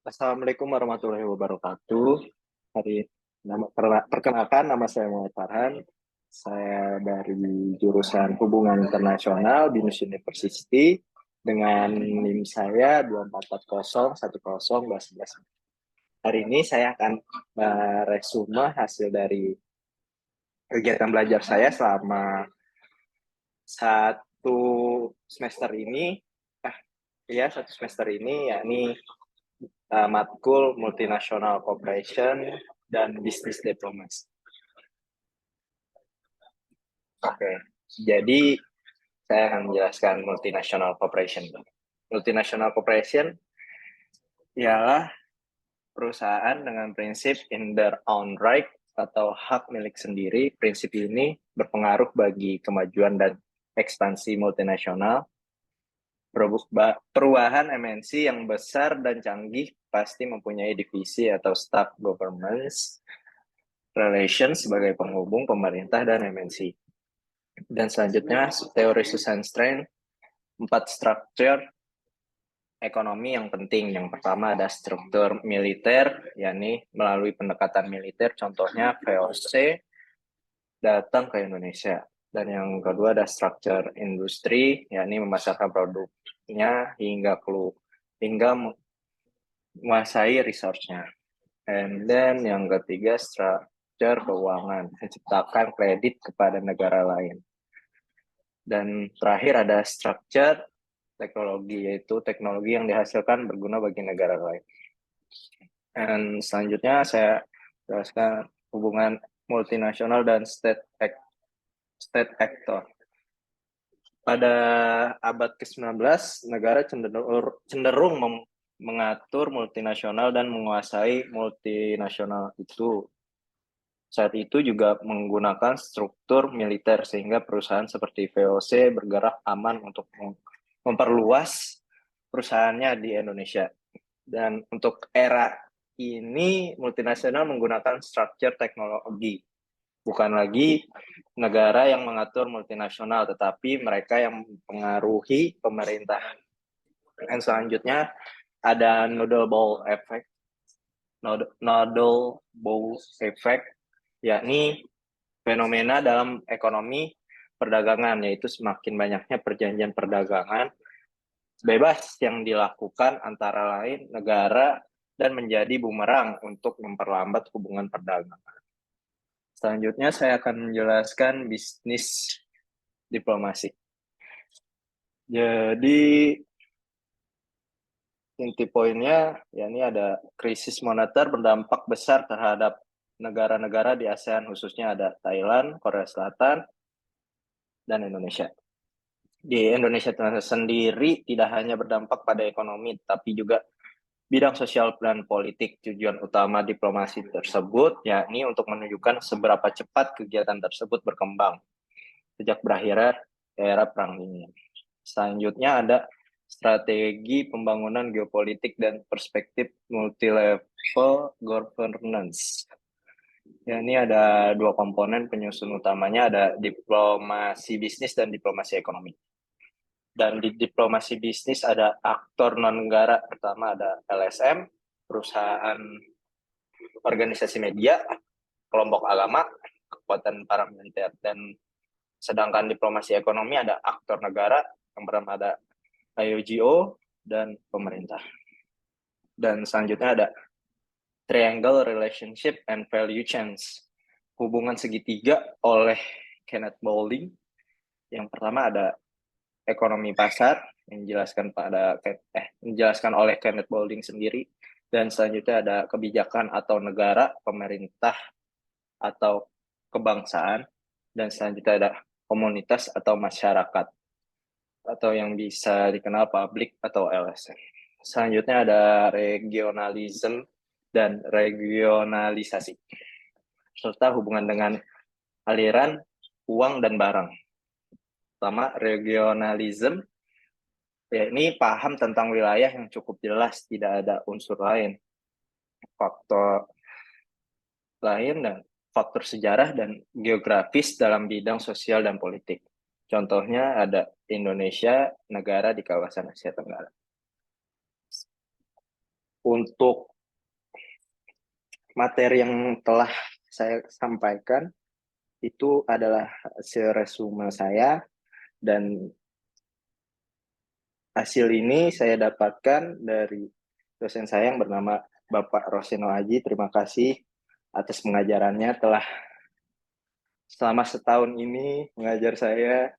Assalamualaikum warahmatullahi wabarakatuh. Perkenalkan, nama saya Muhammad Farhan. Saya dari jurusan Hubungan Internasional Binus University dengan NIM saya 24401011. Hari ini saya akan meresume hasil dari kegiatan belajar saya selama satu semester ini. Satu semester ini, yakni matkul Multinational Cooperation dan Business Diplomacy. Oke, jadi saya akan menjelaskan Multinational Cooperation. Multinational Cooperation ialah perusahaan dengan prinsip in their own right atau hak milik sendiri. Prinsip ini berpengaruh bagi kemajuan dan ekspansi multinasional. Perubahan MNC yang besar dan canggih pasti mempunyai divisi atau staff governance relations sebagai penghubung pemerintah dan MNC. Dan selanjutnya, teori Susan Strand, 4 struktur ekonomi yang penting. Yang pertama ada struktur militer, yakni melalui pendekatan militer, contohnya VOC datang ke Indonesia. Dan yang kedua ada struktur industri, yakni memasarkan produknya hingga menguasai resource-nya. And then yang ketiga struktur keuangan, menciptakan kredit kepada negara lain. Dan terakhir ada struktur teknologi, yaitu teknologi yang dihasilkan berguna bagi negara lain. Dan selanjutnya saya jelaskan hubungan multinasional dan state actor. Pada abad ke-19, negara cenderung mengatur multinasional dan menguasai multinasional itu. Saat itu juga menggunakan struktur militer sehingga perusahaan seperti VOC bergerak aman untuk memperluas perusahaannya di Indonesia. Dan untuk era ini multinasional menggunakan struktur teknologi. Bukan lagi negara yang mengatur multinasional, tetapi mereka yang mempengaruhi pemerintah. Dan selanjutnya ada nodal ball effect, yakni fenomena dalam ekonomi perdagangan, yaitu semakin banyaknya perjanjian perdagangan bebas yang dilakukan antara lain negara dan menjadi bumerang untuk memperlambat hubungan perdagangan. Selanjutnya saya akan menjelaskan bisnis diplomasi. Jadi inti poinnya, yakni ada krisis moneter berdampak besar terhadap negara-negara di ASEAN, khususnya ada Thailand, Korea Selatan, dan Indonesia. Di Indonesia sendiri tidak hanya berdampak pada ekonomi, tapi juga bidang sosial dan politik. Tujuan utama diplomasi tersebut yakni untuk menunjukkan seberapa cepat kegiatan tersebut berkembang sejak berakhirnya era Perang Dingin. Selanjutnya ada strategi pembangunan geopolitik dan perspektif multi-level governance. Ya, ini ada dua komponen penyusun utamanya, ada diplomasi bisnis dan diplomasi ekonomi. Dan di diplomasi bisnis ada aktor non-negara. Pertama ada LSM, perusahaan organisasi media, kelompok agama, kekuatan paramiliter. Dan sedangkan diplomasi ekonomi ada aktor negara, yang pertama ada IOGO dan pemerintah. Dan selanjutnya ada triangle relationship and value chains, hubungan segitiga oleh Kenneth Boulding. Yang pertama ada ekonomi pasar yang dijelaskan oleh Kenneth Boulding sendiri, dan selanjutnya ada kebijakan atau negara, pemerintah atau kebangsaan, dan selanjutnya ada komunitas atau masyarakat atau yang bisa dikenal publik atau LSM. Selanjutnya ada regionalisme dan regionalisasi serta hubungan dengan aliran uang dan barang. Pertama, regionalisme, ya ini paham tentang wilayah yang cukup jelas, tidak ada unsur lain, faktor lain dan faktor sejarah dan geografis dalam bidang sosial dan politik. Contohnya ada Indonesia, negara di kawasan Asia Tenggara. Untuk materi yang telah saya sampaikan itu adalah hasil resume saya, dan hasil ini saya dapatkan dari dosen saya yang bernama Bapak Roseno Aji. Terima kasih atas pengajarannya, telah selama setahun ini mengajar saya